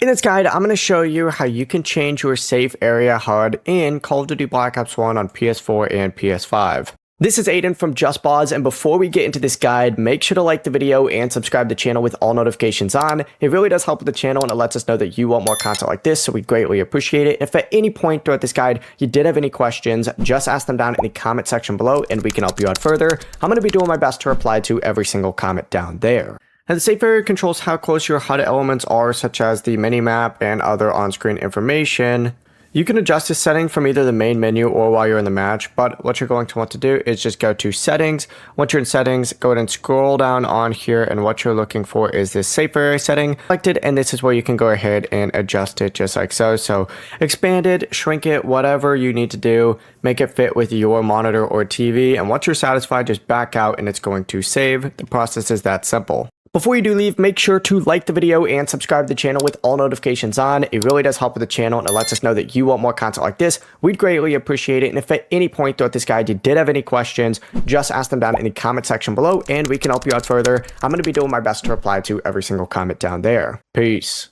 In this guide, I'm going to show you how you can change your safe area HUD in Call of Duty Black Ops 1 on PS4 and PS5. This is Aiden from JustBoz, and before we get into this guide, make sure to like the video and subscribe to the channel with all notifications on. It really does help with the channel, and it lets us know that you want more content like this, so we greatly appreciate it. If at any point throughout this guide you did have any questions, just ask them down in the comment section below, and we can help you out further. I'm going to be doing my best to reply to every single comment down there. Now, the safe area controls how close your HUD elements are, such as the minimap and other on-screen information. You can adjust this setting from either the main menu or while you're in the match, but what you're going to want to do is just go to settings. Once you're in settings, go ahead and scroll down on here, and what you're looking for is this safe area setting selected, and this is where you can go ahead and adjust it just like so. So expand it, shrink it, whatever you need to do, make it fit with your monitor or TV, and once you're satisfied, just back out and it's going to save. The process is that simple. Before you do leave, make sure to like the video and subscribe to the channel with all notifications on. It really does help with the channel, and it lets us know that you want more content like this. We'd greatly appreciate it. And if at any point throughout this guide you did have any questions, just ask them down in the comment section below, and we can help you out further. I'm going to be doing my best to reply to every single comment down there. Peace.